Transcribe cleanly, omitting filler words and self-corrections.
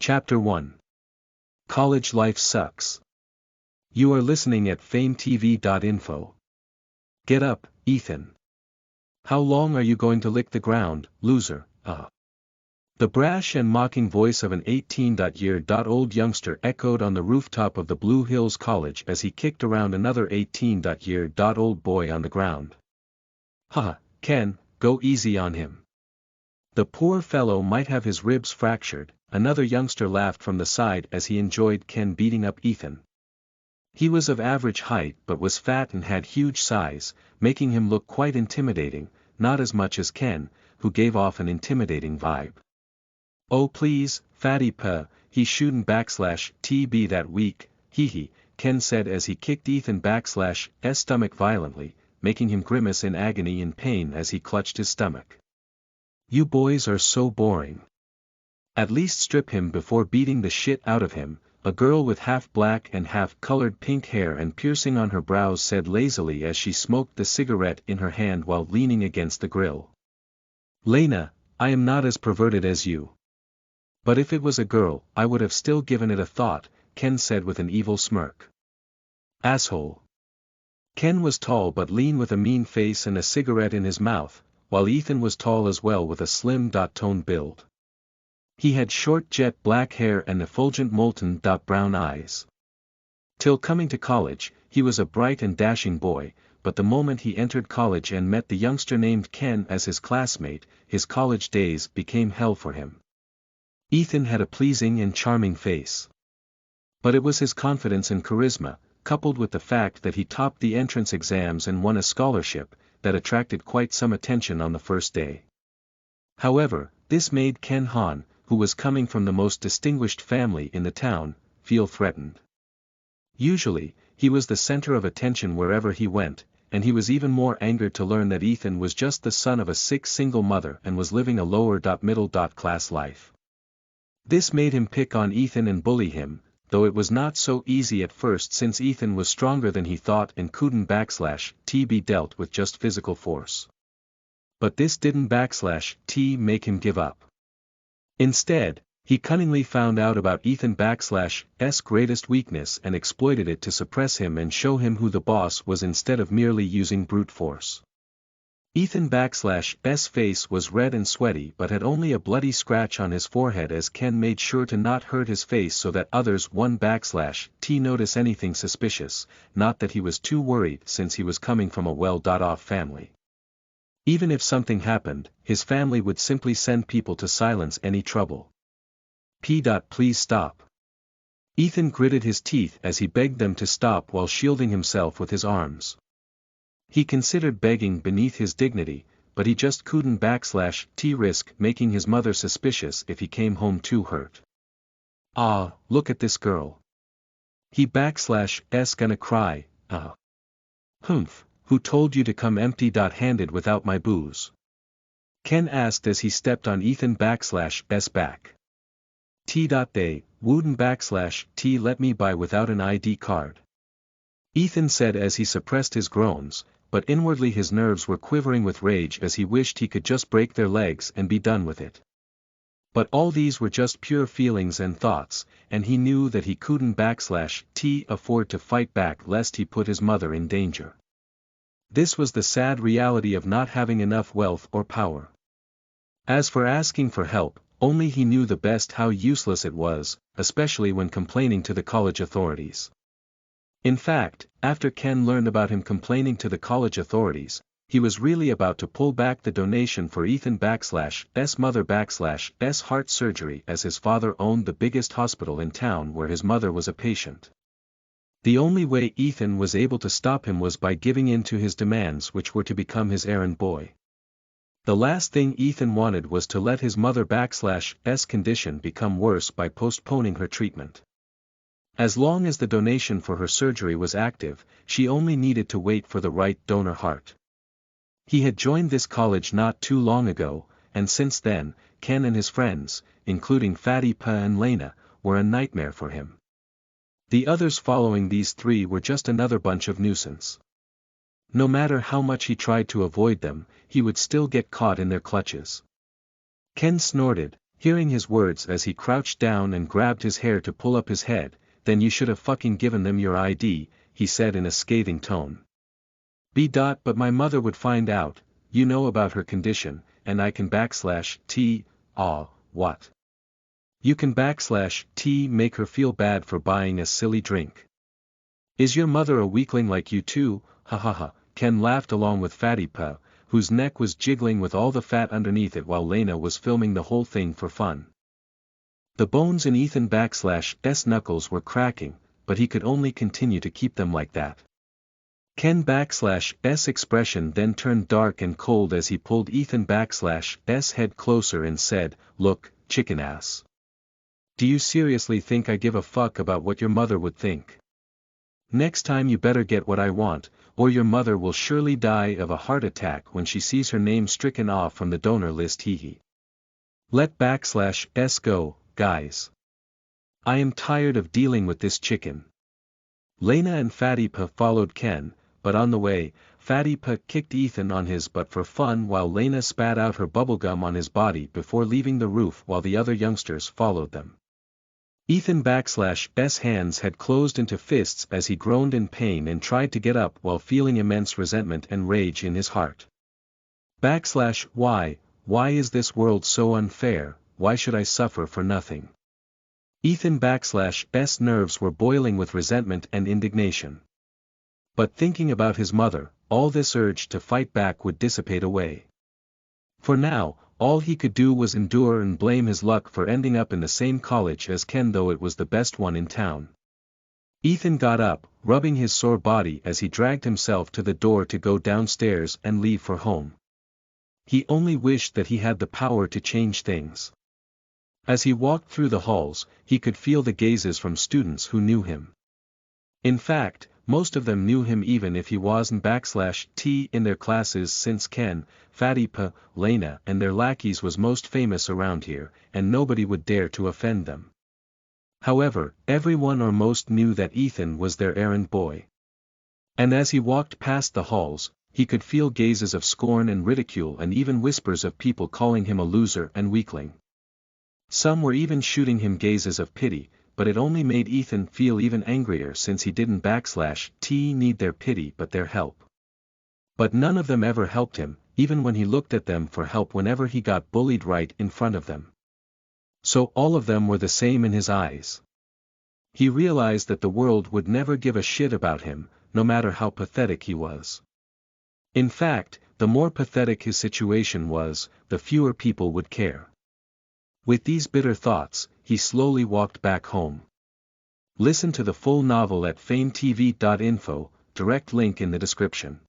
Chapter 1. College Life Sucks. You are listening at FameTV.info. Get up, Ethan. How long are you going to lick the ground, loser, The brash and mocking voice of an 18-year-old youngster echoed on the rooftop of the Blue Hills College as he kicked around another 18-year-old boy on the ground. "Ha, Ken, go easy on him. The poor fellow might have his ribs fractured," another youngster laughed from the side as he enjoyed Ken beating up Ethan. He was of average height but was fat and had huge size, making him look quite intimidating, not as much as Ken, who gave off an intimidating vibe. "Oh please, fatty he shouldn't /TB that weak, hee, Ken said as he kicked Ethan /'s stomach violently, making him grimace in agony and pain as he clutched his stomach. "You boys are so boring. At least strip him before beating the shit out of him," a girl with half black and half colored pink hair and piercing on her brows said lazily as she smoked the cigarette in her hand while leaning against the grill. "Lena, I am not as perverted as you. But if it was a girl, I would have still given it a thought," Ken said with an evil smirk. "Asshole." Ken was tall but lean with a mean face and a cigarette in his mouth, while Ethan was tall as well with a slim toned build. He had short jet black hair and effulgent molten brown eyes. Till coming to college, he was a bright and dashing boy, but the moment he entered college and met the youngster named Ken as his classmate, his college days became hell for him. Ethan had a pleasing and charming face. But it was his confidence and charisma, coupled with the fact that he topped the entrance exams and won a scholarship, that attracted quite some attention on the first day. However, this made Ken Han, who was coming from the most distinguished family in the town, feel threatened. Usually, he was the center of attention wherever he went, and he was even more angered to learn that Ethan was just the son of a sick single mother and was living a lower-middle class life. This made him pick on Ethan and bully him, though it was not so easy at first since Ethan was stronger than he thought and couldn't /TB dealt with just physical force. But this didn't /T make him give up. Instead, he cunningly found out about Ethan /'s greatest weakness and exploited it to suppress him and show him who the boss was instead of merely using brute force. Ethan /'s face was red and sweaty but had only a bloody scratch on his forehead as Ken made sure to not hurt his face so that others wouldn't /T notice anything suspicious, not that he was too worried since he was coming from a well-off family. Even if something happened, his family would simply send people to silence any trouble. Please stop." Ethan gritted his teeth as he begged them to stop while shielding himself with his arms. He considered begging beneath his dignity, but he just couldn't /T risk making his mother suspicious if he came home too hurt. "Ah, look at this girl. He /'s gonna cry, Humph, who told you to come empty-handed without my booze?" Ken asked as he stepped on Ethan /'s back. They wouldn't /T let me by without an ID card," Ethan said as he suppressed his groans, but inwardly his nerves were quivering with rage as he wished he could just break their legs and be done with it. But all these were just pure feelings and thoughts, and he knew that he couldn't /T afford to fight back lest he put his mother in danger. This was the sad reality of not having enough wealth or power. As for asking for help, only he knew the best how useless it was, especially when complaining to the college authorities. In fact, after Ken learned about him complaining to the college authorities, he was really about to pull back the donation for Ethan /'s mother /'s heart surgery as his father owned the biggest hospital in town where his mother was a patient. The only way Ethan was able to stop him was by giving in to his demands, which were to become his errand boy. The last thing Ethan wanted was to let his mother /'s condition become worse by postponing her treatment. As long as the donation for her surgery was active, she only needed to wait for the right donor heart. He had joined this college not too long ago, and since then, Ken and his friends, including Fatty and Lena, were a nightmare for him. The others following these three were just another bunch of nuisance. No matter how much he tried to avoid them, he would still get caught in their clutches. Ken snorted, Hearing his words as he crouched down and grabbed his hair to pull up his head, "Then you should have fucking given them your ID, he said in a scathing tone. But my mother would find out, you know about her condition, and I can /t, what? You can /t make her feel bad for buying a silly drink. Is your mother a weakling like you too, ha ha ha." Ken laughed along with FameTV, whose neck was jiggling with all the fat underneath it while Lena was filming the whole thing for fun. The bones in Ethan/S knuckles were cracking, but he could only continue to keep them like that. Ken/S expression then turned dark and cold as he pulled Ethan/S head closer and said, "Look, chicken ass. Do you seriously think I give a fuck about what your mother would think? Next time you better get what I want, or your mother will surely die of a heart attack when she sees her name stricken off from the donor list, hee. Let /S go, guys. I am tired of dealing with this chicken." Lena and FameTV followed Ken, but on the way, FameTV kicked Ethan on his butt for fun while Lena spat out her bubblegum on his body before leaving the roof while the other youngsters followed them. Ethan/S hands had closed into fists as he groaned in pain and tried to get up while feeling immense resentment and rage in his heart. Why is this world so unfair, why should I suffer for nothing? Ethan/S nerves were boiling with resentment and indignation. But thinking about his mother, all this urge to fight back would dissipate away. For now, all he could do was endure and blame his luck for ending up in the same college as Ken, though it was the best one in town. Ethan got up, rubbing his sore body as he dragged himself to the door to go downstairs and leave for home. He only wished that he had the power to change things. As he walked through the halls, he could feel the gazes from students who knew him. In fact, most of them knew him even if he wasn't /T in their classes, since Ken, FameTV, Lena and their lackeys was most famous around here, and nobody would dare to offend them. However, everyone or most knew that Ethan was their errand boy. And as he walked past the halls, he could feel gazes of scorn and ridicule and even whispers of people calling him a loser and weakling. Some were even shooting him gazes of pity, but it only made Ethan feel even angrier since he didn't /T need their pity but their help. But none of them ever helped him, even when he looked at them for help whenever he got bullied right in front of them. So all of them were the same in his eyes. He realized that the world would never give a shit about him, no matter how pathetic he was. In fact, the more pathetic his situation was, the fewer people would care. With these bitter thoughts, he slowly walked back home. Listen to the full novel at FameTV.info, direct link in the description.